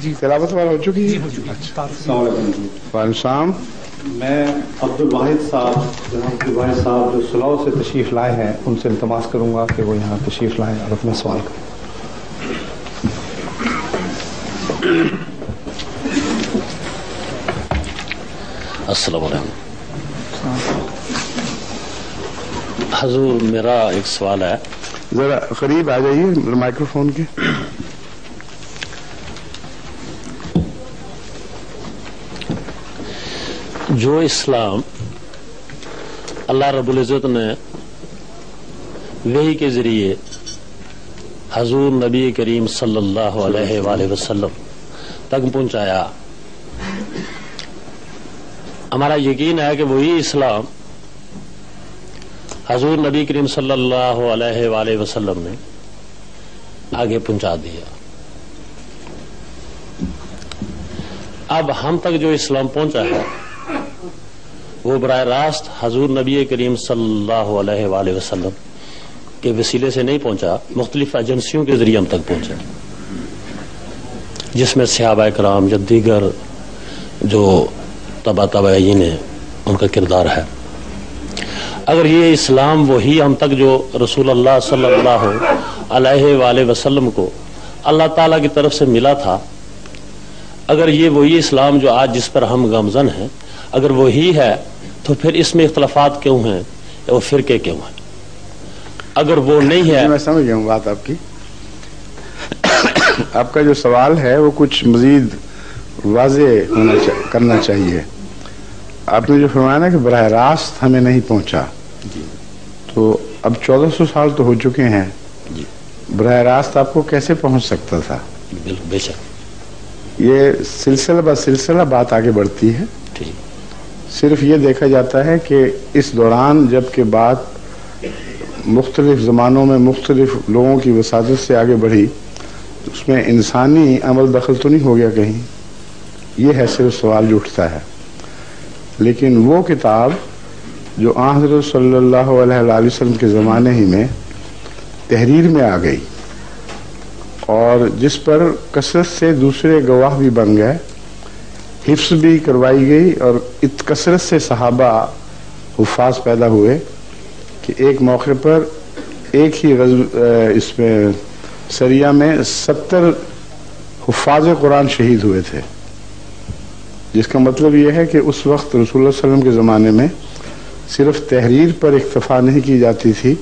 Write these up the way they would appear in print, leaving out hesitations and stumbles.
جی تلاوت والا ہو چکی ہے؟ السلام علیکم. وعلیکم السلام. میں عبدالواحد صاحب جو سلاؤ سے تشریف لائے ہیں ان سے التماس کروں گا کہ وہ یہاں تشریف لائیں اور اپنا سوال کریں. السلام علیکم. حضور میرا ایک سوال ہے. ذرا قریب آ جائیے مائکرو فون کے. جو اسلام اللہ رب العزت نے وحی کے ذریعے حضور نبی کریم صلی اللہ علیہ وآلہ وسلم تک پہنچایا، ہمارا یقین ہے کہ وہی اسلام حضور نبی کریم صلی اللہ علیہ وآلہ وسلم نے آگے پہنچا دیا. اب ہم تک جو اسلام پہنچا ہے وہ براہ راست حضور نبی کریم صلی اللہ علیہ وآلہ وسلم کے وسیلے سے نہیں پہنچا، مختلف ایجنسیوں کے ذریعے ہم تک پہنچا، جس میں صحابہ کرام یا دیگر جو تابعین ہیں ان کا کردار ہے. اگر یہ اسلام وہی ہم تک جو رسول اللہ صلی اللہ علیہ وآلہ وسلم کو اللہ تعالیٰ کی طرف سے ملا تھا، اگر یہ وہی اسلام جو آج جس پر ہم گامزن ہیں اگر وہی ہے تو پھر اس میں اختلافات کیوں ہیں، وہ فرقے کیوں ہیں؟ اگر وہ نہیں ہے. میں سمجھ گیا ہوں بات آپ کی. آپ کا جو سوال ہے وہ کچھ مزید واضح کرنا چاہیے. آپ نے جو فرمایا نا کہ براہ راست ہمیں نہیں پہنچا، تو اب 1400 سال تو ہو چکے ہیں، براہ راست آپ کو کیسے پہنچ سکتا تھا؟ بالکل بے شک یہ سلسلہ بہ سلسلہ بات آگے بڑھتی ہے. صرف یہ دیکھا جاتا ہے کہ اس دوران جب کہ بات مختلف زمانوں میں مختلف لوگوں کی وساطت سے آگے بڑھی، اس میں انسانی عمل دخل تو نہیں ہو گیا کہیں، یہ ہے صرف سوال جو اٹھتا ہے. لیکن وہ کتاب جو آن حضرت صلی اللہ علیہ وسلم کے زمانے ہی میں تحریر میں آ گئی اور جس پر کثرت سے دوسرے گواہ بھی بن گئے، حفظ بھی کروائی گئی، اور کثرت سے صحابہ حفاظ پیدا ہوئے کہ ایک موقع پر ایک ہی اس میں سریہ میں 70 حفاظ قرآن شہید ہوئے تھے. جس کا مطلب یہ ہے کہ اس وقت رسول اللہ صلی اللہ علیہ وسلم کے زمانے میں صرف تحریر پر اکتفا نہیں کی جاتی تھی،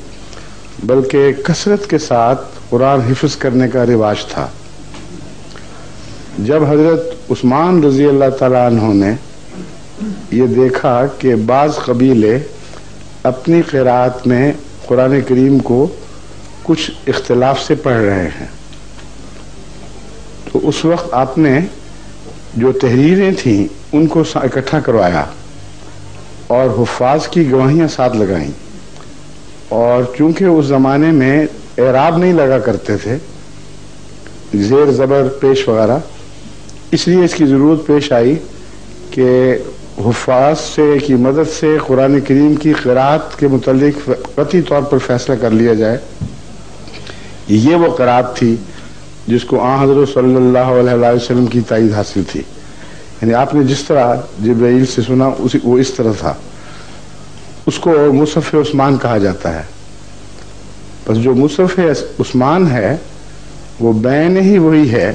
بلکہ کثرت کے ساتھ قرآن حفظ کرنے کا رواج تھا. جب حضرت عثمان رضی اللہ تعالیٰ عنہ نے یہ دیکھا کہ بعض قبیلے اپنی قرات میں قرآن کریم کو کچھ اختلاف سے پڑھ رہے ہیں، تو اس وقت آپ نے جو تحریریں تھیں ان کو اکٹھا کروایا اور حفاظ کی گواہیاں ساتھ لگائیں. اور چونکہ اس زمانے میں اعراب نہیں لگا کرتے تھے، زیر زبر پیش وغیرہ، اس لیے اس کی ضرورت پیش آئی کہ حفاظ سے کی مدد سے قرآن کریم کی قرات کے متعلق قطعی طور پر فیصلہ کر لیا جائے. یہ وہ قرات تھی جس کو آن حضرت صلی اللہ علیہ وسلم کی تائید حاصل تھی. یعنی آپ نے جس طرح جبرائیل سے سنا وہ اس طرح تھا. اس کو مصحف عثمان کہا جاتا ہے. بس جو مصحف عثمان ہے وہ بین ہی وہی ہے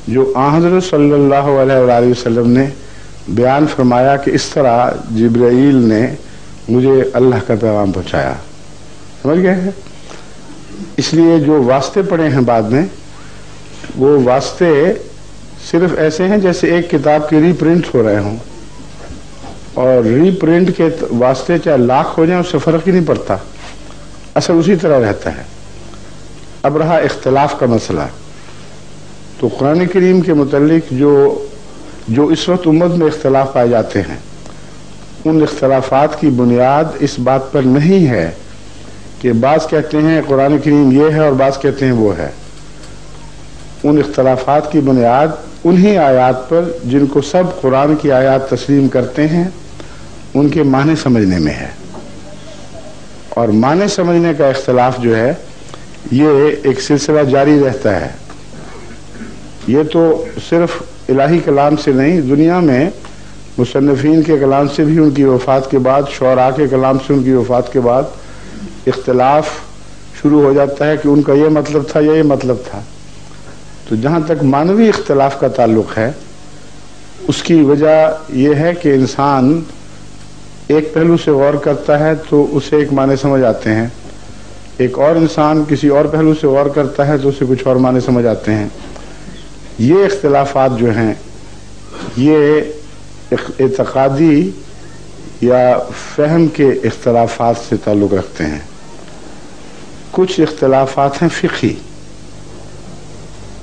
جو آن حضرت صلی اللہ علیہ وآلہ وسلم نے بیان فرمایا کہ اس طرح جبرائیل نے مجھے اللہ کا پیغام پہنچایا. سمجھ گئے ہیں؟ اس لیے جو واسطے پڑے ہیں بعد میں، وہ واسطے صرف ایسے ہیں جیسے ایک کتاب کے ری پرنٹ ہو رہے ہوں، اور ری پرنٹ کے واسطے چاہے لاکھ ہو جائیں اس سے فرق ہی نہیں پڑتا، اصل اسی طرح رہتا ہے. اب رہا اختلاف کا مسئلہ، تو قرآن کریم کے متعلق جو اس وقت امت میں اختلاف پائے جاتے ہیں، ان اختلافات کی بنیاد اس بات پر نہیں ہے کہ بعض کہتے ہیں قرآن کریم یہ ہے اور بعض کہتے ہیں وہ ہے. ان اختلافات کی بنیاد انہی آیات پر جن کو سب قرآن کی آیات تسلیم کرتے ہیں ان کے معنی سمجھنے میں ہے. اور معنی سمجھنے کا اختلاف جو ہے یہ ایک سلسلہ جاری رہتا ہے. یہ تو صرف الہی کلام سے نہیں، دنیا میں مصنفین کے کلام سے بھی ان کی وفات کے بعد، شعراء کے کلام سے ان کی وفات کے بعد اختلاف شروع ہو جاتا ہے کہ ان کا یہ مطلب تھا یا یہ مطلب تھا۔ تو جہاں تک معنوی اختلاف کا تعلق ہے، اس کی وجہ یہ ہے کہ انسان ایک پہلو سے غور کرتا ہے تو اسے ایک معنی سمجھ آتے ہیں، ایک اور انسان کسی اور پہلو سے غور کرتا ہے تو اسے کچھ اور معنی سمجھ آتے ہیں۔ یہ اختلافات جو ہیں یہ اعتقادی یا فہم کے اختلافات سے تعلق رکھتے ہیں۔ کچھ اختلافات ہیں فقہی،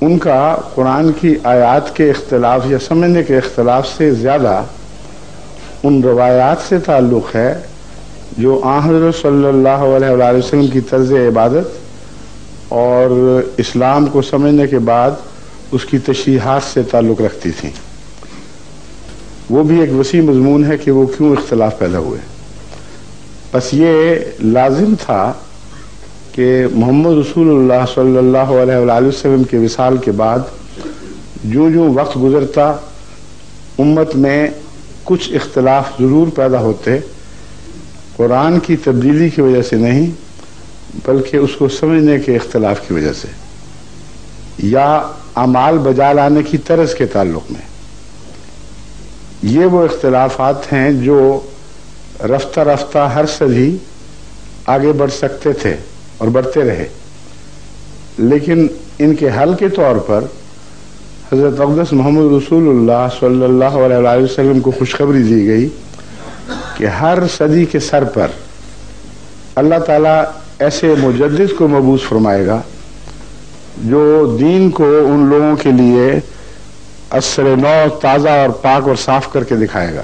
ان کا قرآن کی آیات کے اختلاف یا سمجھنے کے اختلاف سے زیادہ ان روایات سے تعلق ہے جو آن حضرت صلی اللہ علیہ وآلہ وسلم کی طرز عبادت اور اسلام کو سمجھنے کے بعد اس کی تشریحات سے تعلق رکھتی تھیں۔ وہ بھی ایک وسیع مضمون ہے کہ وہ کیوں اختلاف پیدا ہوئے۔ بس یہ لازم تھا کہ محمد رسول اللہ صلی اللہ علیہ وآلہ وسلم کے وصال کے بعد جو وقت گزرتا امت میں کچھ اختلاف ضرور پیدا ہوتے، قرآن کی تبدیلی کی وجہ سے نہیں بلکہ اس کو سمجھنے کے اختلاف کی وجہ سے، یا اعمال بجا لانے کی طرز کے تعلق میں۔ یہ وہ اختلافات ہیں جو رفتہ رفتہ ہر صدی آگے بڑھ سکتے تھے اور بڑھتے رہے، لیکن ان کے حل کے طور پر حضرت اقدس محمد رسول اللہ صلی اللہ علیہ وآلہ وسلم کو خوشخبری دی گئی کہ ہر صدی کے سر پر اللہ تعالیٰ ایسے مجدد کو مبعوث فرمائے گا جو دین کو ان لوگوں کے لیے عصر نو تازہ اور پاک اور صاف کر کے دکھائے گا۔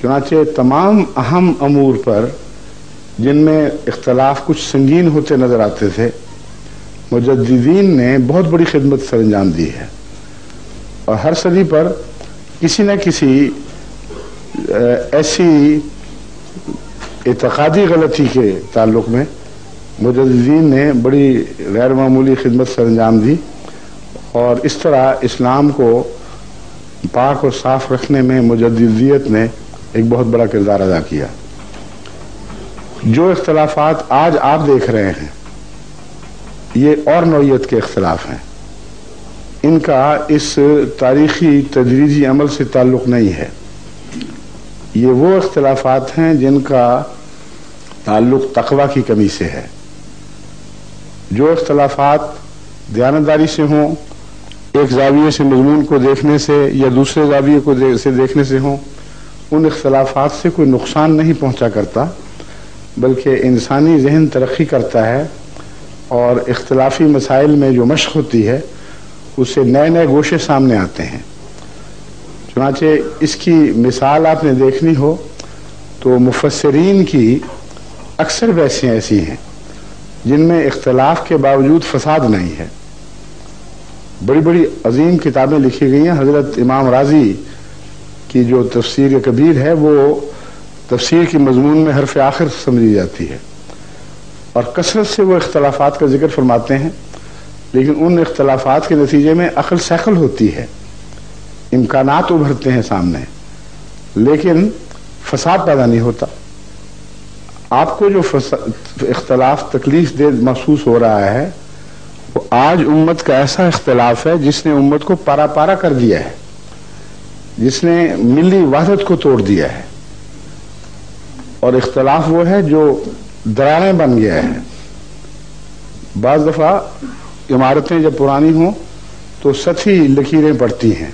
چنانچہ تمام اہم امور پر جن میں اختلاف کچھ سنگین ہوتے نظر آتے تھے، مجددین نے بہت بڑی خدمت سر انجام دی ہے، اور ہر صدی پر کسی نہ کسی ایسی اعتقادی غلطی کے تعلق میں مجددین نے بڑی غیر معمولی خدمت سر انجام دی، اور اس طرح اسلام کو پاک اور صاف رکھنے میں مجددیت نے ایک بہت بڑا کردار ادا کیا۔ جو اختلافات آج آپ دیکھ رہے ہیں یہ اور نوعیت کے اختلاف ہیں، ان کا اس تاریخی تدریجی عمل سے تعلق نہیں ہے۔ یہ وہ اختلافات ہیں جن کا تعلق تقویٰ کی کمی سے ہے۔ جو اختلافات دیانتداری سے ہوں، ایک زاویے سے مضمون کو دیکھنے سے یا دوسرے زاویے کو سے دیکھنے سے ہوں، ان اختلافات سے کوئی نقصان نہیں پہنچا کرتا، بلکہ انسانی ذہن ترقی کرتا ہے، اور اختلافی مسائل میں جو مشق ہوتی ہے اس سے نئے نئے گوشے سامنے آتے ہیں۔ چنانچہ اس کی مثال آپ نے دیکھنی ہو تو مفسرین کی اکثر بحثیں ایسی ہیں جن میں اختلاف کے باوجود فساد نہیں ہے۔ بڑی بڑی عظیم کتابیں لکھی گئی ہیں۔ حضرت امام رازی کی جو تفسیر کبیر ہے وہ تفسیر کی مضمون میں حرف آخر سمجھی جاتی ہے، اور کثرت سے وہ اختلافات کا ذکر فرماتے ہیں، لیکن ان اختلافات کے نتیجے میں عقل سیکل ہوتی ہے، امکانات ابھرتے ہیں سامنے، لیکن فساد پیدا نہیں ہوتا۔ آپ کو جو اختلاف تکلیف دہ محسوس ہو رہا ہے وہ آج امت کا ایسا اختلاف ہے جس نے امت کو پارا پارا کر دیا ہے، جس نے ملی وحدت کو توڑ دیا ہے، اور اختلاف وہ ہے جو دراڑیں بن گیا ہے۔ بعض دفعہ عمارتیں جب پرانی ہوں تو سطحی لکیریں پڑتی ہیں،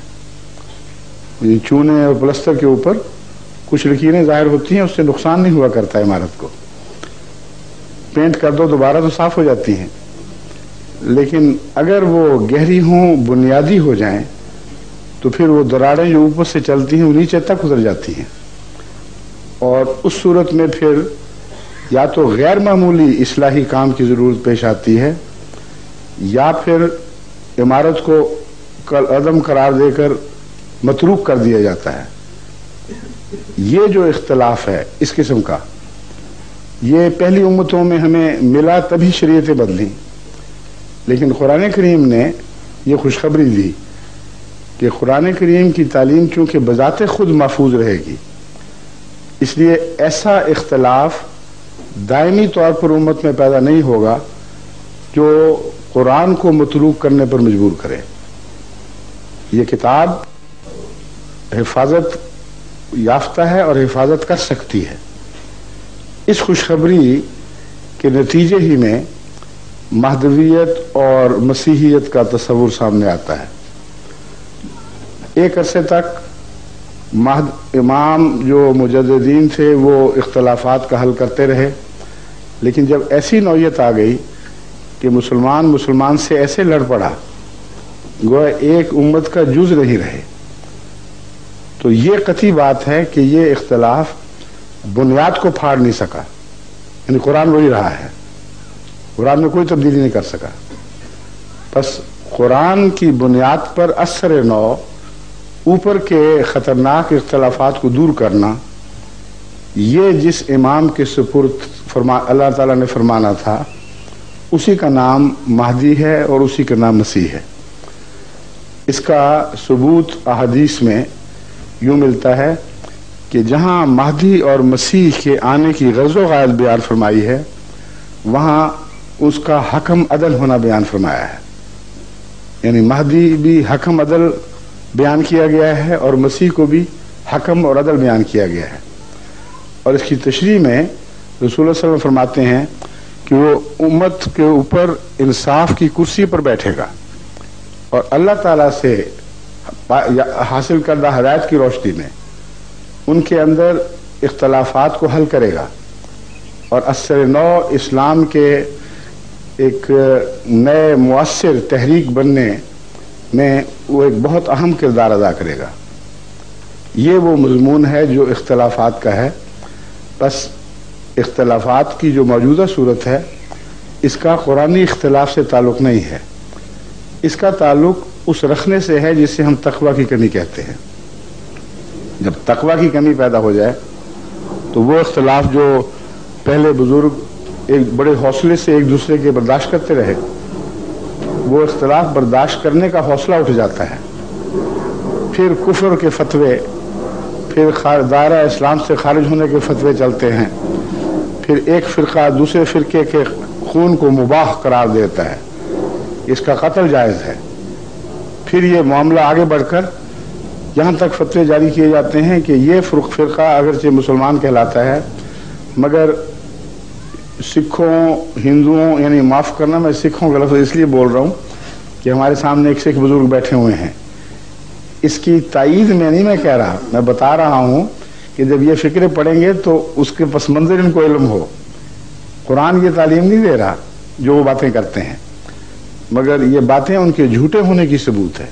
چونے اور پلستر کے اوپر کچھ لکیریں ظاہر ہوتی ہیں، اس سے نقصان نہیں ہوا کرتا عمارت کو، پینٹ کر دو دوبارہ تو صاف ہو جاتی ہیں، لیکن اگر وہ گہری ہوں، بنیادی ہو جائیں تو پھر وہ دراڑیں جو اوپر سے چلتی ہیں وہ نیچے تک اتر جاتی ہیں، اور اس صورت میں پھر یا تو غیر معمولی اصلاحی کام کی ضرورت پیش آتی ہے، یا پھر عمارت کو عدم قرار دے کر متروک کر دیا جاتا ہے۔ یہ جو اختلاف ہے اس قسم کا، یہ پہلی امتوں میں ہمیں ملا تبھی شریعتیں بدلی، لیکن قرآن کریم نے یہ خوشخبری دی کہ قرآن کریم کی تعلیم چونکہ بذات خود محفوظ رہے گی، اس لیے ایسا اختلاف دائمی طور پر امت میں پیدا نہیں ہوگا جو قرآن کو متروک کرنے پر مجبور کرے۔ یہ کتاب حفاظت یافتہ ہے اور حفاظت کر سکتی ہے۔ اس خوشخبری کے نتیجے ہی میں مہدویت اور مسیحیت کا تصور سامنے آتا ہے۔ ایک عرصے تک امام جو مجددین تھے وہ اختلافات کا حل کرتے رہے، لیکن جب ایسی نوعیت آ گئی کہ مسلمان سے ایسے لڑ پڑا گویا ایک امت کا جز نہیں رہے، تو یہ قطعی بات ہے کہ یہ اختلاف بنیاد کو پھاڑ نہیں سکا، یعنی قرآن وہی رہا ہے، قرآن میں کوئی تبدیلی نہیں کر سکا۔ بس قرآن کی بنیاد پر اثر نو اوپر کے خطرناک اختلافات کو دور کرنا، یہ جس امام کے سپرد اللہ تعالیٰ نے فرمانا تھا اسی کا نام مہدی ہے اور اسی کا نام مسیح ہے۔ اس کا ثبوت احادیث میں یوں ملتا ہے کہ جہاں مہدی اور مسیح کے آنے کی غرض و غایت بیان فرمائی ہے وہاں اس کا حکم عدل ہونا بیان فرمایا ہے، یعنی مہدی بھی حکم عدل بیان کیا گیا ہے اور مسیح کو بھی حکم اور عدل بیان کیا گیا ہے۔ اور اس کی تشریح میں رسول اللہ صلی اللہ علیہ وسلم فرماتے ہیں کہ وہ امت کے اوپر انصاف کی کرسی پر بیٹھے گا اور اللہ تعالیٰ سے حاصل کردہ ہدایت کی روشنی میں ان کے اندر اختلافات کو حل کرے گا، اور اثر نو اسلام کے ایک نئے مؤثر تحریک بننے میں وہ ایک بہت اہم کردار ادا کرے گا۔ یہ وہ مضمون ہے جو اختلافات کا ہے۔ بس اختلافات کی جو موجودہ صورت ہے اس کا قرآنی اختلاف سے تعلق نہیں ہے، اس کا تعلق اس رکھنے سے ہے جسے ہم تقویٰ کی کمی کہتے ہیں۔ جب تقویٰ کی کمی پیدا ہو جائے تو وہ اختلاف جو پہلے بزرگ ایک بڑے حوصلے سے ایک دوسرے کے برداشت کرتے رہے، وہ اختلاف برداشت کرنے کا حوصلہ اٹھ جاتا ہے، پھر کفر کے فتوے، پھر دائرہ اسلام سے خارج ہونے کے فتوے چلتے ہیں، پھر ایک فرقہ دوسرے فرقے کے خون کو مباح قرار دیتا ہے، اس کا قتل جائز ہے، پھر یہ معاملہ آگے بڑھ کر یہاں تک فتوے جاری کیے جاتے ہیں کہ یہ فرقہ اگرچہ مسلمان کہلاتا ہے مگر سکھوں ہندوؤں، یعنی معاف کرنا میں سکھوں کا لفظ اس لیے بول رہا ہوں کہ ہمارے سامنے ایک سکھ بزرگ بیٹھے ہوئے ہیں، اس کی تائید میں نہیں میں کہہ رہا، میں بتا رہا ہوں کہ جب یہ فکریں پڑھیں گے تو اس کے پس منظر ان کو علم ہو۔ قرآن یہ تعلیم نہیں دے رہا جو وہ باتیں کرتے ہیں، مگر یہ باتیں ان کے جھوٹے ہونے کی ثبوت ہے۔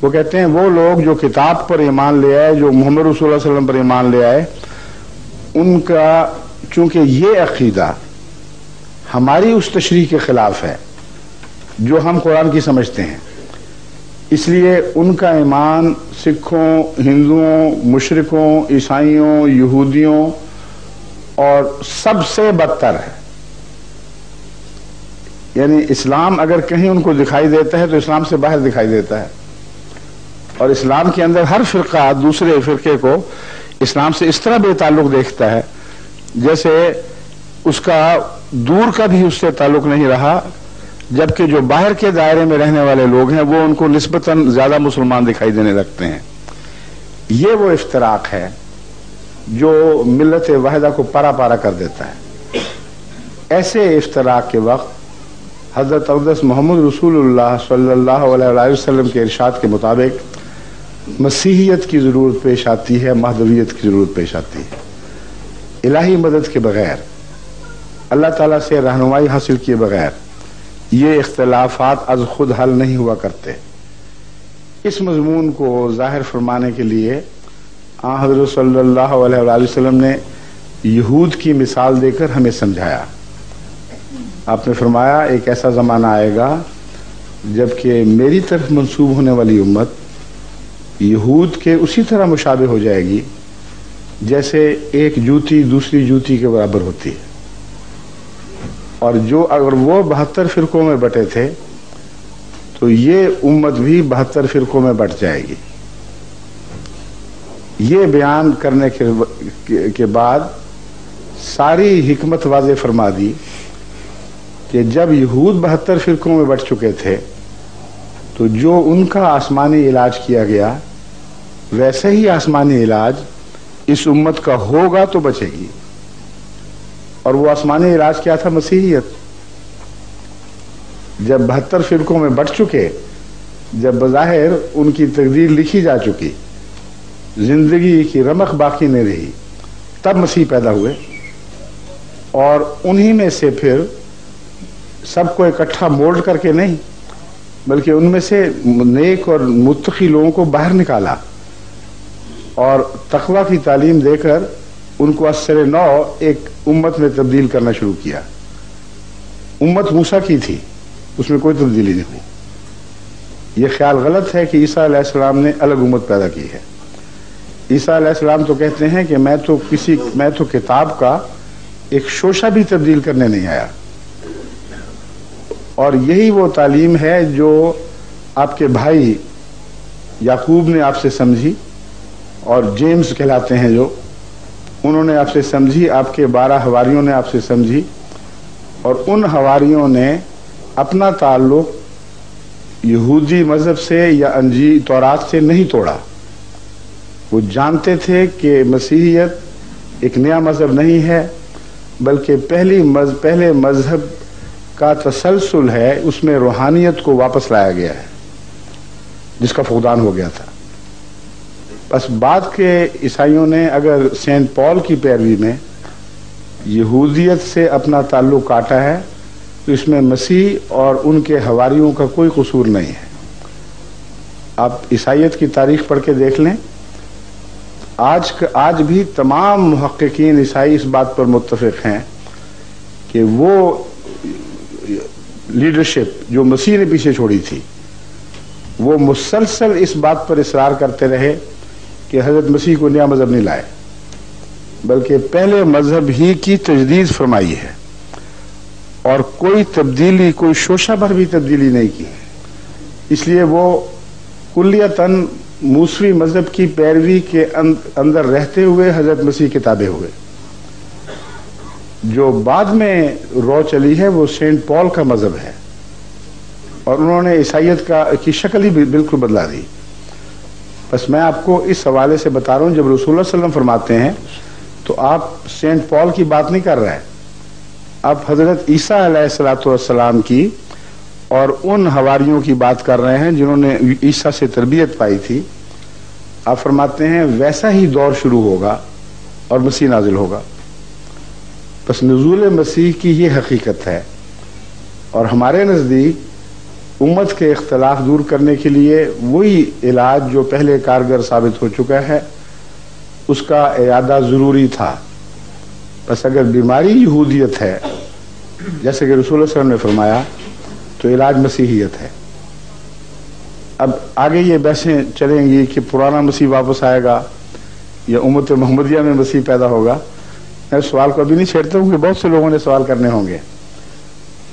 وہ کہتے ہیں وہ لوگ جو کتاب پر ایمان لے آئے، جو محمد رسول اللہ صلی اللہ علیہ وسلم پر ایمان لے آئے، ان کا چونکہ یہ عقیدہ ہماری اس تشریح کے خلاف ہے جو ہم قرآن کی سمجھتے ہیں، اس لیے ان کا ایمان سکھوں، ہندوؤں، مشرکوں، عیسائیوں، یہودیوں اور سب سے بدتر ہے۔ یعنی اسلام اگر کہیں ان کو دکھائی دیتا ہے تو اسلام سے باہر دکھائی دیتا ہے، اور اسلام کے اندر ہر فرقہ دوسرے فرقے کو اسلام سے اس طرح بے تعلق دیکھتا ہے جیسے اس کا دور کا بھی اس سے تعلق نہیں رہا، جبکہ جو باہر کے دائرے میں رہنے والے لوگ ہیں وہ ان کو نسبتاً زیادہ مسلمان دکھائی دینے لگتے ہیں۔ یہ وہ افتراق ہے جو ملت واحدہ کو پارا پارا کر دیتا ہے۔ ایسے افتراق کے وقت حضرت اقدس محمد رسول اللہ صلی اللہ علیہ وسلم کے ارشاد کے مطابق مسیحیت کی ضرورت پیش آتی ہے، مہدویت کی ضرورت پیش آتی ہے۔ الہی مدد کے بغیر، اللہ تعالیٰ سے رہنمائی حاصل کیے بغیر یہ اختلافات از خود حل نہیں ہوا کرتے۔ اس مضمون کو ظاہر فرمانے کے لیے حضرت صلی اللہ علیہ وسلم نے یہود کی مثال دے کر ہمیں سمجھایا۔ آپ نے فرمایا ایک ایسا زمانہ آئے گا جبکہ میری طرف منسوب ہونے والی امت یہود کے اسی طرح مشابہ ہو جائے گی جیسے ایک جوتی دوسری جوتی کے برابر ہوتی ہے، اور جو اگر وہ 72 فرقوں میں بٹے تھے تو یہ امت بھی 72 فرقوں میں بٹ جائے گی۔ یہ بیان کرنے کے بعد ساری حکمت واضح فرما دی کہ جب یہود 72 فرقوں میں بٹ چکے تھے تو جو ان کا آسمانی علاج کیا گیا ویسے ہی آسمانی علاج اس امت کا ہوگا تو بچے گی۔ اور وہ آسمانی علاج کیا تھا؟ مسیحیت۔ جب 72 فرقوں میں بٹ چکے، جب بظاہر ان کی تقدیر لکھی جا چکی، زندگی کی رمق باقی نہیں رہی، تب مسیح پیدا ہوئے، اور انہی میں سے پھر سب کو اکٹھا مولڈ کر کے نہیں بلکہ ان میں سے نیک اور متقی لوگوں کو باہر نکالا اور تقوی کی تعلیم دے کر ان کو اثر نو ایک امت میں تبدیل کرنا شروع کیا۔ امت موسیٰ کی تھی، اس میں کوئی تبدیلی نہیں ہوئی۔ یہ خیال غلط ہے کہ عیسیٰ علیہ السلام نے الگ امت پیدا کی ہے۔ عیسیٰ علیہ السلام تو کہتے ہیں کہ میں تو کتاب کا ایک شوشہ بھی تبدیل کرنے نہیں آیا، اور یہی وہ تعلیم ہے جو آپ کے بھائی یعقوب نے آپ سے سمجھی اور جیمز کہلاتے ہیں جو، انہوں نے آپ سے سمجھی، آپ کے 12 حواریوں نے آپ سے سمجھی، اور ان حواریوں نے اپنا تعلق یہودی مذہب سے یا انجیل تورات سے نہیں توڑا۔ وہ جانتے تھے کہ مسیحیت ایک نیا مذہب نہیں ہے بلکہ پہلے مذہب کا تسلسل ہے، اس میں روحانیت کو واپس لایا گیا ہے جس کا فقدان ہو گیا تھا۔ بس بعد کے عیسائیوں نے اگر سینٹ پال کی پیروی میں یہودیت سے اپنا تعلق کاٹا ہے تو اس میں مسیح اور ان کے حواریوں کا کوئی قصور نہیں ہے۔ آپ عیسائیت کی تاریخ پڑھ کے دیکھ لیں، آج بھی تمام محققین عیسائی اس بات پر متفق ہیں کہ وہ لیڈرشپ جو مسیح نے پیچھے چھوڑی تھی، وہ مسلسل اس بات پر اصرار کرتے رہے کہ حضرت مسیح کو نیا مذہب نہیں لائے بلکہ پہلے مذہب ہی کی تجدید فرمائی ہے، اور کوئی تبدیلی، کوئی شوشہ بھر بھی تبدیلی نہیں کی۔ اس لیے وہ کلیتاً موسوی مذہب کی پیروی کے اندر رہتے ہوئے حضرت مسیح کے تابع ہوئے۔ جو بعد میں رو چلی ہے وہ سینٹ پال کا مذہب ہے، اور انہوں نے عیسائیت کی شکل ہی بالکل بدلا دی۔ بس میں آپ کو اس حوالے سے بتا رہا ہوں، جب رسول اللہ صلی اللہ علیہ وسلم فرماتے ہیں تو آپ سینٹ پال کی بات نہیں کر رہے ہیں، آپ حضرت عیسیٰ علیہ السلام کی اور ان حواریوں کی بات کر رہے ہیں جنہوں نے عیسیٰ سے تربیت پائی تھی۔ آپ فرماتے ہیں ویسا ہی دور شروع ہوگا اور مسیح نازل ہوگا۔ بس نزول مسیح کی یہ حقیقت ہے، اور ہمارے نزدیک امت کے اختلاف دور کرنے کے لیے وہی علاج جو پہلے کارگر ثابت ہو چکا ہے اس کا اعادہ ضروری تھا۔ بس اگر بیماری یہودیت ہے جیسے کہ رسول اللہ صلی اللہ علیہ وسلم نے فرمایا تو علاج مسیحیت ہے۔ اب آگے یہ بحثیں چلیں گی کہ پرانا مسیح واپس آئے گا یا امت محمدیہ میں مسیح پیدا ہوگا۔ میں سوال کو ابھی نہیں چھیڑتا ہوں کہ بہت سے لوگوں نے سوال کرنے ہوں گے،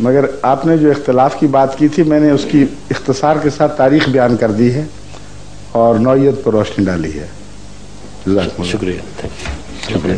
مگر آپ نے جو اختلاف کی بات کی تھی میں نے اس کی اختصار کے ساتھ تاریخ بیان کر دی ہے اور نوعیت پر روشنی ڈالی ہے۔ جزاک اللہ۔ شکریہ۔